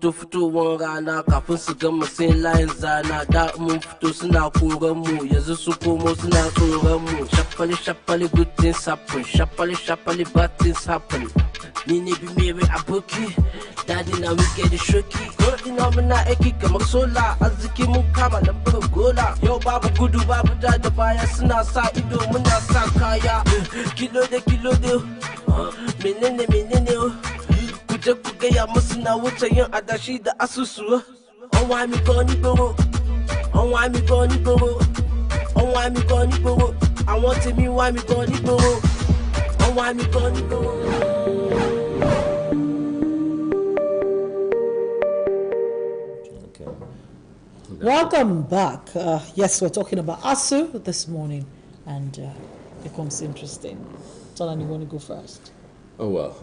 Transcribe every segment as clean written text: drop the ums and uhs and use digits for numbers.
To fitowar rana kafin su gama sai layin zana da mun fito suna koran mu yanzu su komo suna tsoron mu shafali good things happen shafali bad things happen ni ne bi mere aboki daddy na we get the shoki godi na muna aiki kamar sola arziki mun kama nan buga gola yau babu gudu babu da baya suna sa ido muna sa kaya kilo da menene kuje ku gaya musu na wuce yin adashi da asusu on wa mi goni boro I want to me why me goni boro on wa mi goni boro. Welcome back. Yes, we're talking about ASU this morning, and it becomes interesting. Tolani, you want to go first? Oh, well,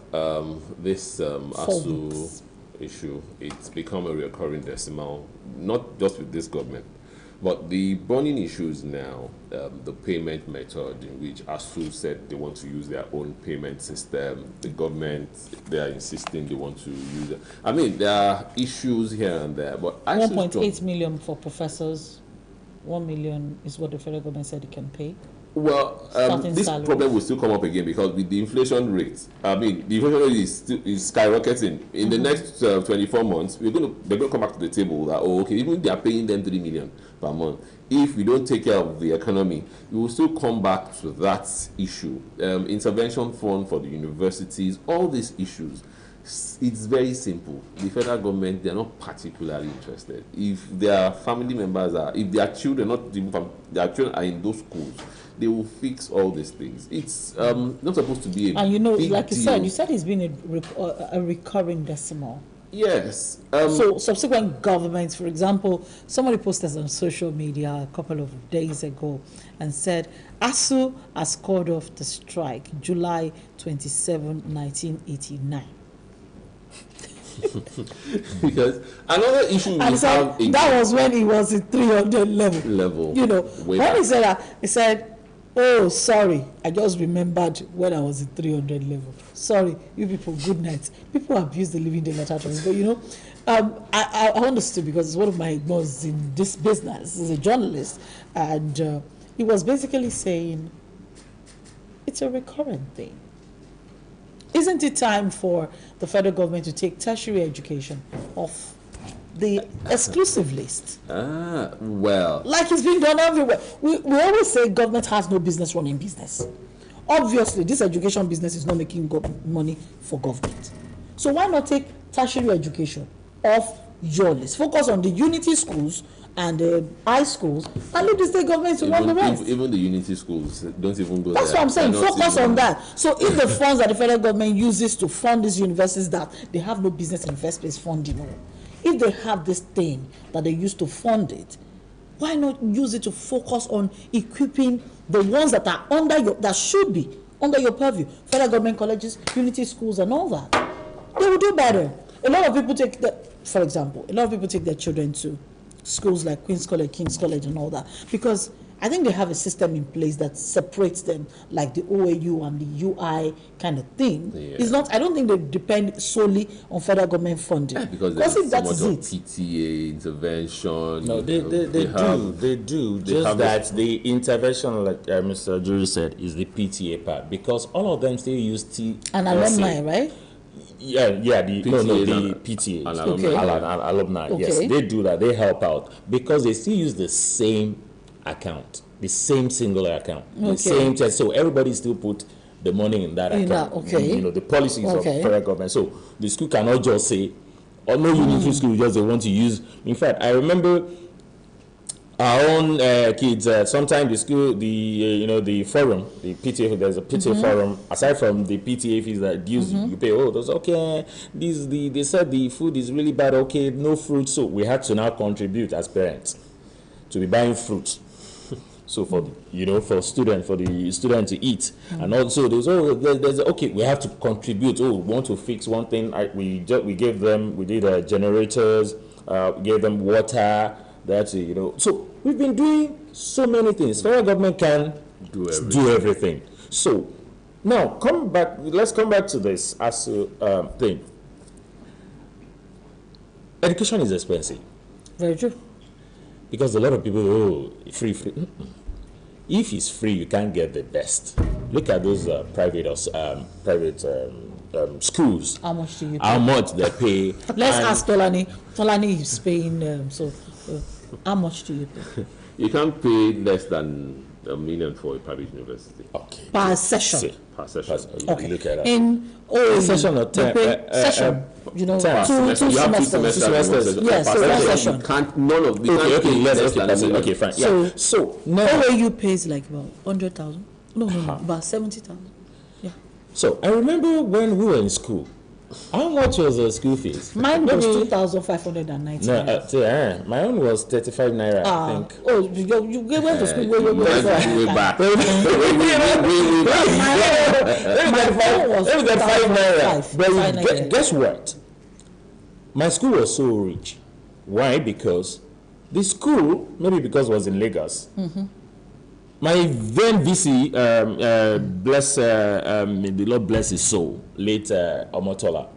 this ASU issue, it's become a recurring decimal, not just with this government, but the burning issues now, the payment method in which ASU said they want to use their own payment system, the government, they are insisting they want to use it. I mean, there are issues here and there, but 1.8 million for professors, 1 million is what the federal government said it can pay. Well, this problem will still come up again because with the inflation rate, I mean, the inflation rate is skyrocketing. In the next 24 months, they're going to come back to the table that, oh, okay, even they are paying them 3 million per month. If we don't take care of the economy, we will still come back to that issue. Intervention fund for the universities, all these issues. It's very simple. The federal government, they're not particularly interested. If their family members if their children, their children are in those schools, they will fix all these things. It's not supposed to be a and big like deal. you said it's been a recurring decimal. Yes. So subsequent governments, for example, somebody posted on social media a couple of days ago and said ASU has called off the strike July 27, 1989. Because another issue that was when he was in 300 level. You know, when he said that, he said, oh, sorry, I just remembered when I was in 300 level. Sorry, you people, good night. People abuse the living daylight to me. But, you know, I understood because it's one of my boss in this business. He's a journalist. And he was basically saying, it's a recurrent thing. Isn't it time for the federal government to take tertiary education off the exclusive list? Well. Like it's being done everywhere. We always say government has no business running business. Obviously, this education business is not making money for government. So why not take tertiary education off your list? Focus on the unity schools and high schools, and leave the state government to run the rest. Even the unity schools don't even go That's there. what I'm saying. Focus on that. So if the funds that the federal government uses to fund these universities that they have no business in the first place funding, if they have this thing that they use to fund it, why not use it to focus on equipping the ones that are that should be under your purview? Federal government colleges, unity schools, and all that. They will do better. A lot of people take for example, a lot of people take their children to schools like Queen's College, King's College, and all that, because I think they have a system in place that separates them, like the OAU and the UI kind of thing. Yeah. It's not. I don't think they depend solely on federal government funding. Yeah, because if that is it. PTA intervention. No, they do. Just that the intervention, like Mr. Jury said, is the PTA part, because all of them still use and alumni, right? Yeah, the PTA, alumni. Okay. Yes, they do that. They help out because they still use the same account, the same singular account, the same test. So everybody still put the money in that account. You know, the policies of federal government. So the school cannot just say, "Oh no, unity school just they want to use." In fact, I remember our own kids. Sometimes the school, the forum, the PTA. There's a PTA forum. Aside from the PTA fees that dues you pay, those they said the food is really bad. Okay, no fruit. So we had to now contribute as parents to be buying fruit. So for the student to eat, and also there's we have to contribute. We want to fix one thing. We gave them. We did generators. Gave them water. That's So we've been doing so many things. Federal government can do everything. So now let's come back to this as thing. Education is expensive. Very true. Because a lot of people, free. If it's free, you can't get the best. Look at those private schools. How much do you pay? How much they pay. Let's ask Tolani. Tolani is paying, how much do you pay? You can't pay less than $1 million for a private university. Okay. Per session. Per session. Okay. Look at that. In session or term? Session. Two semesters. Yes, so one session. You can't, none of the okay, fine. So no. OAU pays like about 100,000. No, about 70,000. Yeah. So I remember when we were in school. How much was the school fees? Mine was 2,590. No, my own was 35 naira, I think. Oh, you went to school way back. Maybe 5 naira. But guess what? My school was so rich. Why? Because the school, maybe because it was in Lagos. My then VC, the Lord bless his soul, late Omotola.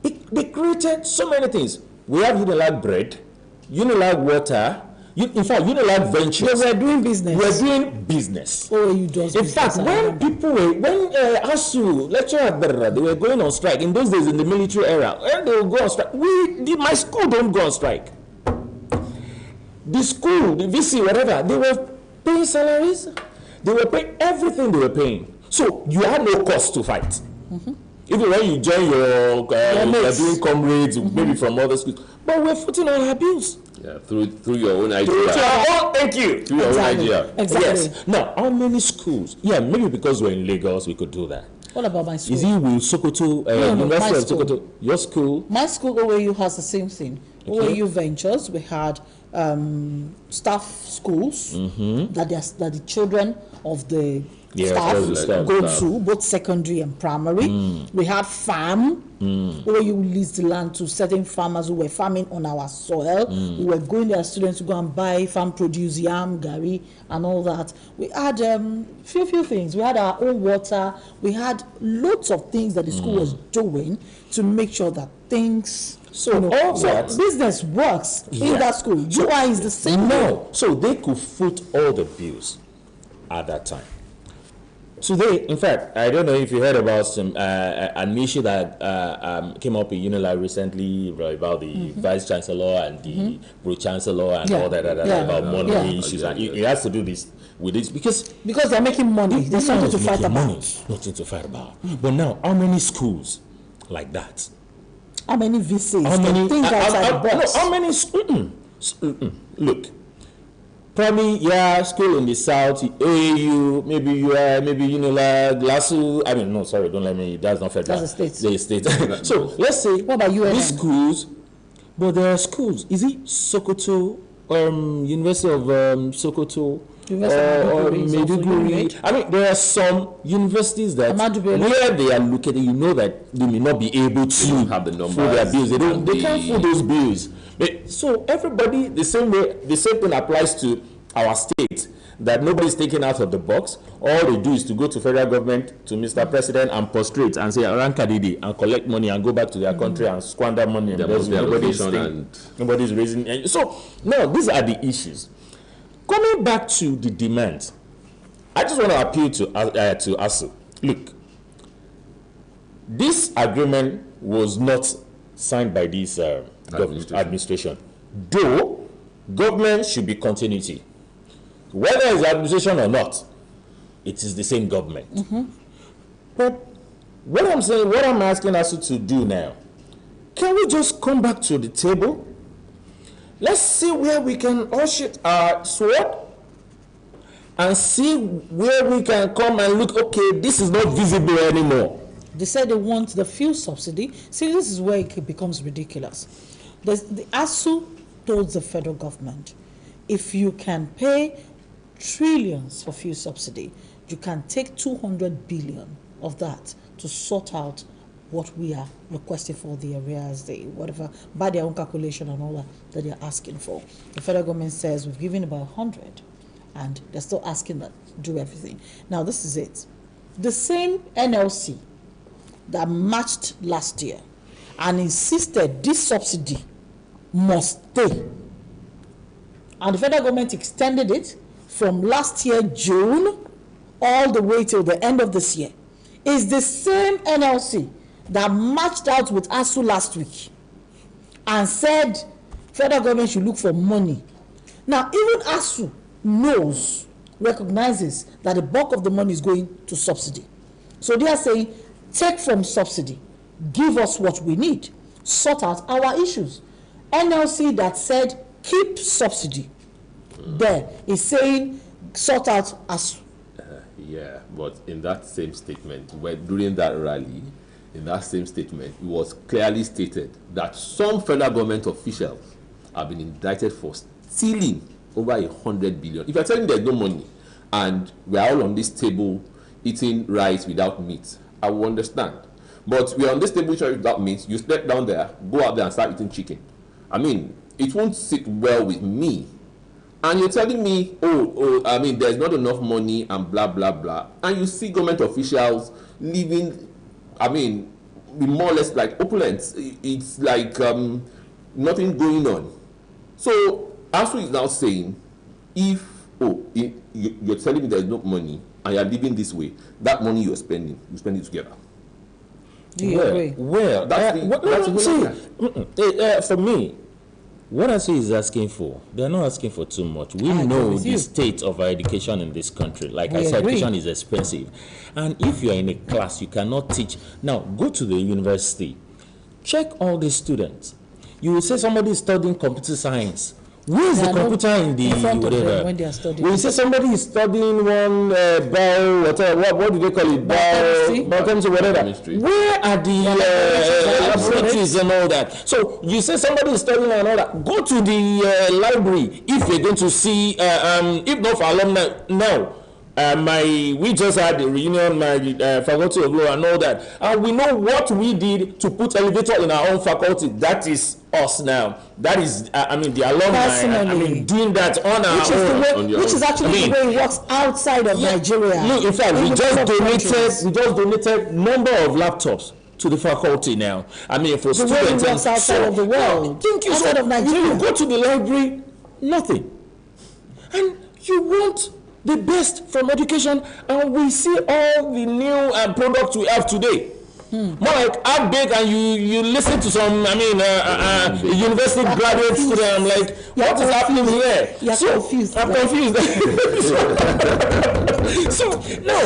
They created so many things. We have Unilag bread, Unilag water. In fact, Unilag ventures. We're doing business. We're doing business. You just. In fact, when ASU lecturer, they were going on strike in those days in the military era, when they would go on strike, my school don't go on strike. The school, the VC, whatever, they were paying salaries, they were paying everything they were paying. So you had no cost to fight. Even when you join you're doing comrades, maybe from other schools. But we're footing on abuse. Yeah, through your own idea. Thank you. Through your own idea. Exactly. Yes. Now, how many schools? Yeah, maybe because we're in Lagos, we could do that. What about my school? Is it with Sokoto? University of Sokoto? Your school? My school, OAU, has the same thing. Okay. OAU Ventures, we had staff schools that the children of the staff go to, both secondary and primary. We had farm, where you leased the land to certain farmers who were farming on our soil. We were going there as students to go and buy farm produce, yam, gari, and all that. We had few things. We had our own water. We had lots of things that the school was doing to make sure that things. So business works in that school. UI is the same. No, so they could foot all the bills at that time. Today, in fact, I don't know if you heard about an issue that came up in Unilag recently about the vice chancellor and the pro chancellor and all that about money issues, and it has to do with this because they're making money. There's something to fight about. Nothing to fight about. But now, how many schools like that? How many VCs? How many things outside the box? No, how many? Look. Probably, school in the south, AAU, maybe Unilag, LASU. I mean, no, sorry, don't let me. That's not federal. That's the state. So let's say, what about UNM? These schools, but there are schools. Is it Sokoto, University of Sokoto, or Maiduguri? I mean, there are some universities that where they are located, you know that they may not be able to have the numbers for their bills. They can't fill those bills. So everybody, the same thing applies to our state, that nobody is taken out of the box. All they do is to go to federal government, to Mr. President, and prostrate and say Arankadidi and collect money and go back to their country and squander money. Nobody's raising. So no, these are the issues. Coming back to the demand, I just want to appeal to ASU. Look, this agreement was not signed by this administration. Though government should be continuity, whether it's administration or not, it is the same government. But what I'm asking ASU to do now, can we just come back to the table? Let's see where we can unsheath our sword and see where we can come and look, okay, this is not visible anymore. They said they want the fuel subsidy. See, this is where it becomes ridiculous. The ASU told the federal government, if you can pay trillions for fuel subsidy, you can take 200 billion of that to sort out what we are requesting for the arrears, whatever, by their own calculation and all that they're asking for. The federal government says we've given about 100, and they're still asking that do everything. Now, this is it. The same NLC that matched last year and insisted this subsidy must stay. And the federal government extended it from last year, June, all the way till the end of this year. It's the same NLC that marched out with ASU last week and said federal government should look for money. Now, even ASU recognizes that the bulk of the money is going to subsidy. So they are saying, take from subsidy, give us what we need, sort out our issues. NLC that said keep subsidy there is saying sort out ASU. Yeah, but in that same statement, during that rally, in that same statement, it was clearly stated that some federal government officials have been indicted for stealing over 100 billion. If you're telling there's no money and we're all on this table eating rice without meat, I will understand. But we're on this table eating rice without meat, you step down there, go out there and start eating chicken. I mean, it won't sit well with me. And you're telling me, there's not enough money and blah, blah, blah. And you see government officials living, with more or less like opulence. It's like nothing going on. So, ASU is now saying, if you're telling me there's no money and you're living this way, that money you're spending, you spend it together. Do you agree? Well, for me, what ASU is asking for, they're not asking for too much. We know the state of our education in this country. Like I said, education is expensive. And if you're in a class, you cannot teach. Now, go to the university. Check all the students. You will say somebody is studying computer science. Where is the computer in the whatever? When they are studying. When you say somebody is studying one what do they call it? Biochemistry, whatever. Chemistry. Where are the laboratories and all that? So you say somebody is studying and all that. Go to the library if you're going to see. If not for alumni, no. We just had the reunion, my faculty of law and all that, and we know what we did to put elevator in our own faculty. That is us now. That is, the alumni. Doing that on our own, which is actually the way it works outside of Nigeria. Look, in fact, we just donated number of laptops to the faculty now. For students outside of the world. Thank you. Outside of Nigeria, you go to the library, nothing, and you want the best from education, and we see all the new products we have today. More like how big, and you listen to some university graduate student. I'm like, what is happening here? You're confused. I'm confused. So no,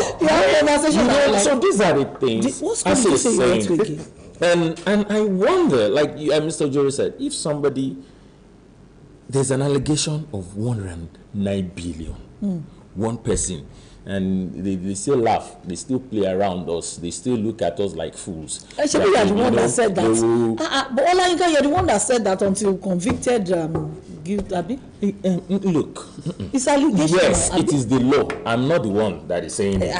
so these are the things. What's going to say? And I wonder, like Mr. Jory said, if there's an allegation of 109 billion. One person, and they still laugh, they still play around us, they still look at us like fools. Actually, you're the one that said that. But Olayinka, you're the one that said that until convicted guilty. Look, it's allegation. Yes, it is the law. I'm not the one that is saying it.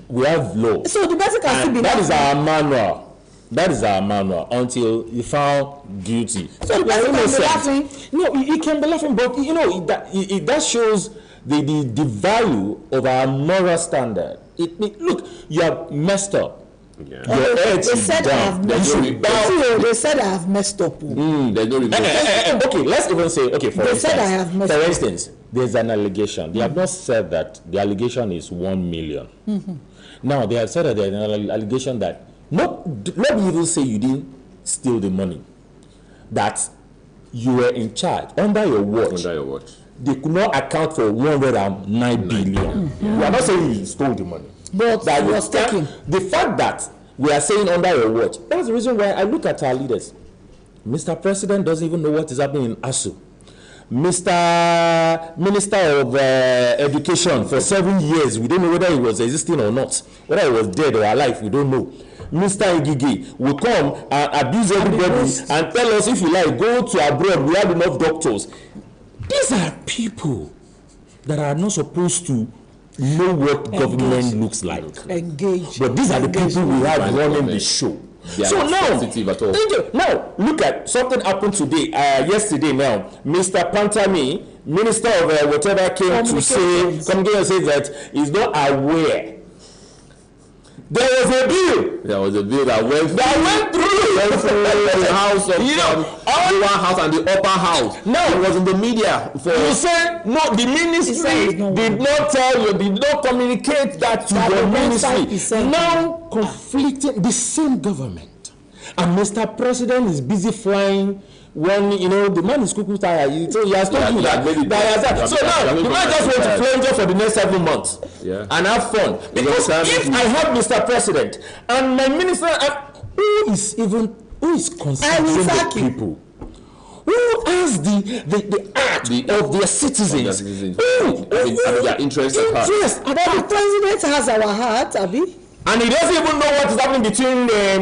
We have law. So the person can still be. That is our manual. That is our manual until you found guilty. So the person can be laughing. No, he can be laughing, but that shows the value of our moral standard. Look, you have messed up. Yeah. They said I have messed up. They said I have messed up. Okay, let's even say, for instance, there's an allegation. They have not said that the allegation is 1 million. Now, they have said that there's an allegation that, let me even say you didn't steal the money, that you were in charge, under your watch. They could not account for 109 billion. We are not saying you stole the money. But that was taken. The fact that we are saying under your watch, that's the reason why I look at our leaders. Mr. President doesn't even know what is happening in ASU. Mr. Minister of Education, for 7 years, we don't know whether he was existing or not. Whether he was dead or alive, we don't know. Mr. Igigi will come and abuse everybody and tell us, if you like, go to abroad, we have enough doctors. These are people that are not supposed to know what government looks like. Engage. But these are the people we have running the show. So now, look at something happened today, yesterday now. Mr. Pantami, Minister of whatever, came to say that he's not aware There was a bill. There was a bill that went through the house of the lower house and the upper house. No, it was in the media. You say no. The ministry did not tell you, did not communicate that to the ministry. Now conflicting the same government, and Mr. President is busy flying. When the man is cuckoo tired, so he has told you that. So now the man just want to play just for the next 7 months and have fun. Because if I have Mr. President and my minister, who is considering the people? Who has the heart of their citizens? Their interest at heart. The president has our heart, Abi. And he doesn't even know what is happening between the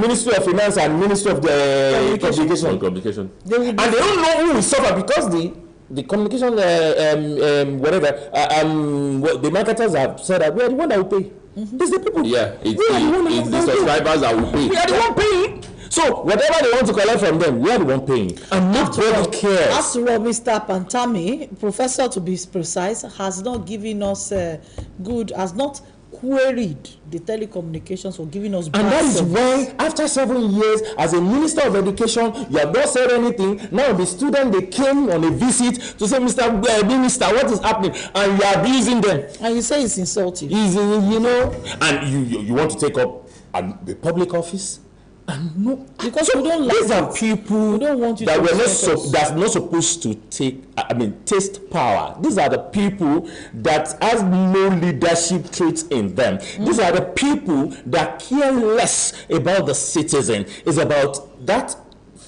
Ministry of Finance and Ministry of the Communication. And they don't know who will suffer because the communication, the marketers have said that we are the one that will pay. It's the people. Yeah, it's the subscribers that will pay. We are the one paying. So whatever they want to collect from them, we are the one paying. And nobody cares. As well, Mr. Pantami, professor to be precise, has not given us has not queried the telecommunications for giving us and that is why after 7 years as a minister of education you have not said anything. Now the student, they came on a visit to say, Mr. Minister, what is happening? And you are abusing them and you say it's insulting. And you want to take up the public office. And no, because we don't like these are people we don't want you that that's not supposed to taste power. These are the people that has no leadership traits in them. These are the people that care less about the citizen. It's about that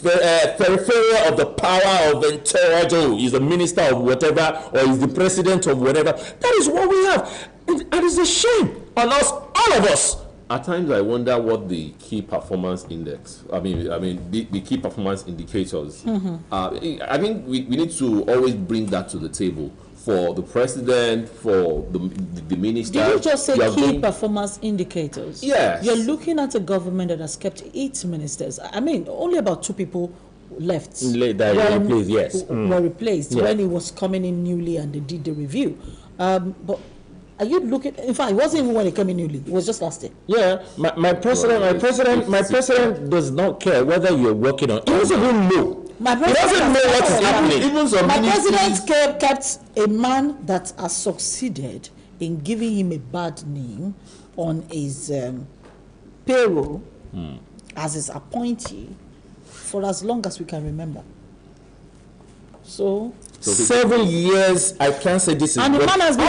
peripheral of the power of Entourage. Is the minister of whatever or is the president of whatever. That is what we have, and it's a shame on us, all of us. At times, I wonder what the key performance index. The key performance indicators. I think we need to always bring that to the table for the president, for the minister. Did you just say key performance indicators? Yes. You're looking at a government that has kept 8 ministers. Only about 2 people left. Were replaced. Yes. Were replaced when he was coming in newly and they did the review. But are you looking? In fact, it wasn't even when he came in newly. It was just last year. Yeah, my president does not care whether you're working on. He doesn't even know. He doesn't know what is happening. My president kept a man that has succeeded in giving him a bad name on his payroll as his appointee for as long as we can remember. So 7 years, I can't say this is. And the man has been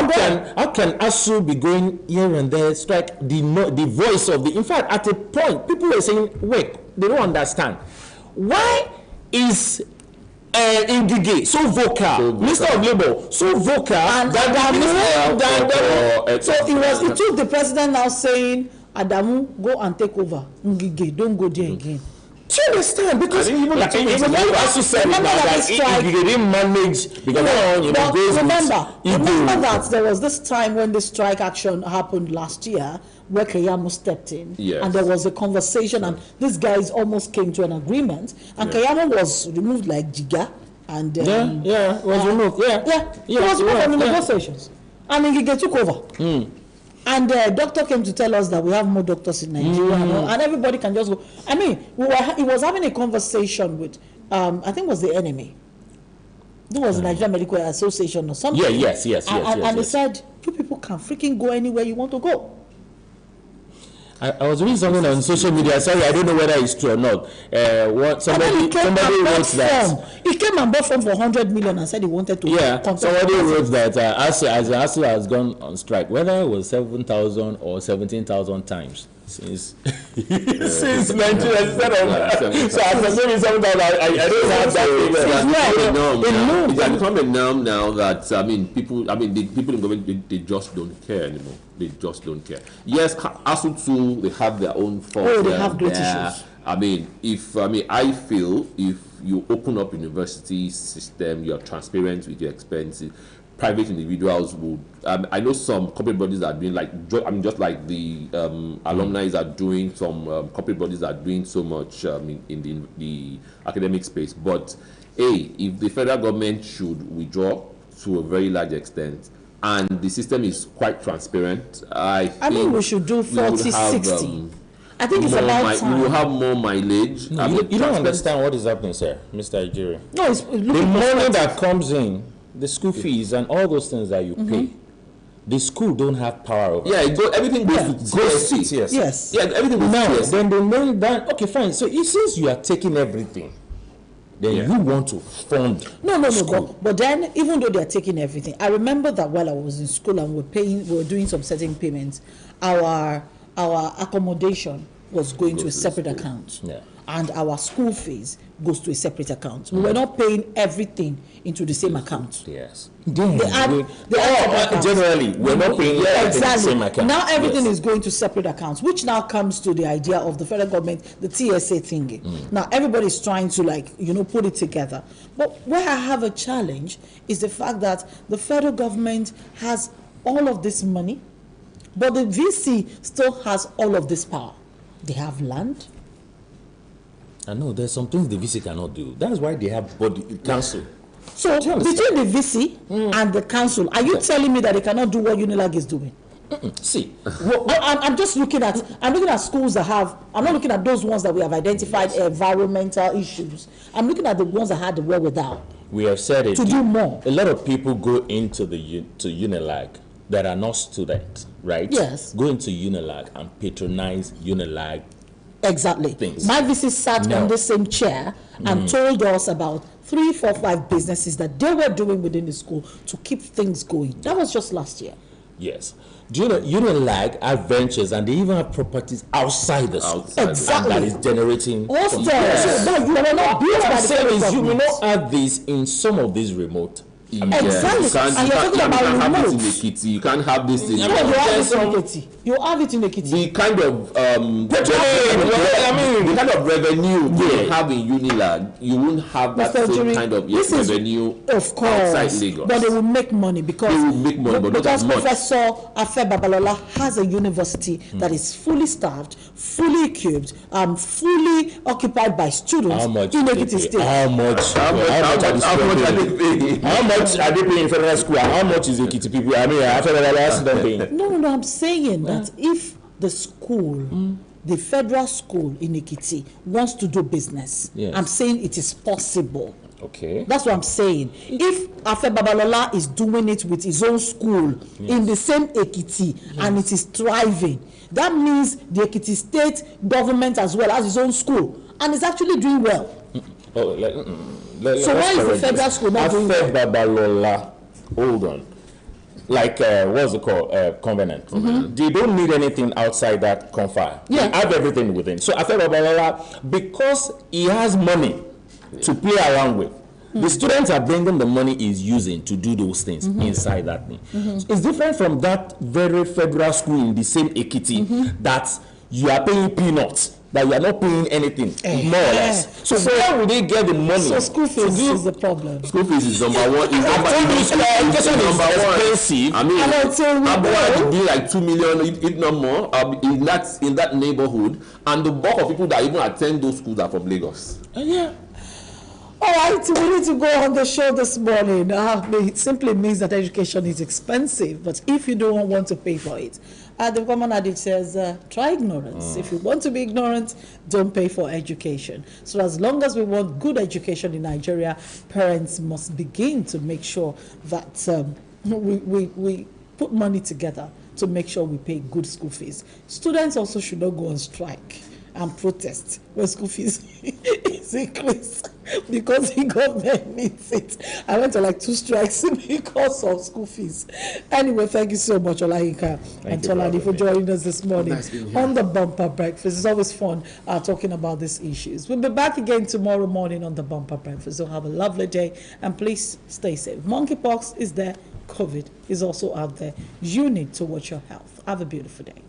how can ASU be going here and there, strike the voice of the? In fact, at a point, people were saying, "Wait, they don't understand. Why is Ngige so vocal, Minister of Labour so vocal, and so it took the president now saying, Adamu, go and take over Ngige, don't go there again." Do you understand? Because even ASU said that he didn't manage because remember that there was this time when the strike action happened last year where Keyamo stepped in, and there was a conversation, and these guys almost came to an agreement, and Keyamo was removed like Jiga, and was removed. He was removed from the negotiations, and Ngige took over. And the doctor came to tell us that we have more doctors in Nigeria, and everybody can just go. He was having a conversation with, I think it was the enemy. It was the Nigerian Medical Association or something. Yes. And he said, you people can freaking go anywhere you want to go. I was reading something on social media. Sorry, I don't know whether it's true or not. Somebody wrote that he came and bought form for 100 million and said he wanted to. Somebody wrote that ASU has gone on strike, whether it was 7,000 or 17,000 times since 1997. So after saying 7,000, I don't have that. It's become a norm now that the people in government they just don't care anymore. They just don't care. Yes, ASU too, they have their own faults. They have great issues. I feel if you open up university system, you're transparent with your expenses. Private individuals would. I know some corporate bodies are doing just like the alumni are doing. Some corporate bodies are doing so much in the academic space. But if the federal government should withdraw to a very large extent, and the system is quite transparent, I mean, we should do 40-60. I think it's about time. We will have more mileage. No, you don't understand what is happening, sir, Mr. Ijiri. No, it's the money that comes in, the school fees and all those things that you pay, the school don't have power over. Yeah, everything goes to TSC. Yes. Yeah, everything goes to TSC. Then the money that, okay, fine. So since you are taking everything, then you want to fund. No. But then, even though they are taking everything, I remember that while I was in school and we were doing some certain payments, our accommodation was going to a separate account, and our school fees goes to a separate account. We were not paying everything into the same account. Yes. Generally, we're not paying everything in the same account. Now everything is going to separate accounts, which now comes to the idea of the federal government, the TSA thingy. Now everybody's trying to put it together. But where I have a challenge is the fact that the federal government has all of this money, but the VC still has all of this power. They have land. I know there's some things the VC cannot do. That's why they have body council. So between the VC and the council, are you telling me that they cannot do what Unilag is doing? See, I'm just looking at schools that have. I'm not looking at those ones that we have identified environmental issues. I'm looking at the ones that had the wherewithal. We have said it to do more. A lot of people go into to Unilag that are not students, right? Yes. Go into Unilag and patronize Unilag. Exactly. Things. My VC sat on the same chair and told us about 3, 4, 5 businesses that they were doing within the school to keep things going. That was just last year. Yes. Do you know Unilag have ventures and they even have properties outside the school. Exactly. And that is generating. So no, you will not build by the federal government. You will not have this in some of these remote. Exactly. And you're talking about remote. You can't have this in you have it in Ekiti. The kind of the kind of revenue you have in Unilag, you won't have that same kind of revenue outside Lagos. But they will make money because Professor Afe Babalola has a university that is fully staffed, fully equipped, fully occupied by students in Ekiti State. How much are they paying in federal school? How much is Ekiti people? I mean, federal paying. No, I'm saying that if the school, the federal school in Ekiti wants to do business, I'm saying it is possible. Okay. That's what I'm saying. If Afe Babalola is doing it with his own school in the same Ekiti and it is thriving, that means the Ekiti state government as well has his own school and is actually doing well. So why is the federal school not doing well? Babalola, hold on. Like, what's it called? Covenant. They don't need anything outside that confine. They have everything within. So Afe Babalola, because he has money to play around with, the students are bringing the money he's using to do those things inside that thing. So it's different from that very federal school in the same Ekiti that you are paying peanuts, that you are not paying anything, more or less. So where would they get the money? So school fees is the problem. School fees is number one. Education is expensive. I mean, Abuja would be like 2 million, if not more, in that neighborhood, and the bulk of people that even attend those schools are from Lagos. All right, we need to go on the show this morning. It simply means that education is expensive, but if you don't want to pay for it, the common adage says, try ignorance. If you want to be ignorant, don't pay for education. So as long as we want good education in Nigeria, parents must begin to make sure that we put money together to make sure we pay good school fees. Students also should not go on strike and protest when school fees is increased because the government needs it. I went to like 2 strikes because of school fees. Anyway, thank you so much, Olayinka and Tolani, for joining us this morning on the Bumper Breakfast. It's always fun talking about these issues. We'll be back again tomorrow morning on the Bumper Breakfast. So have a lovely day and please stay safe. Monkeypox is there. COVID is also out there. You need to watch your health. Have a beautiful day.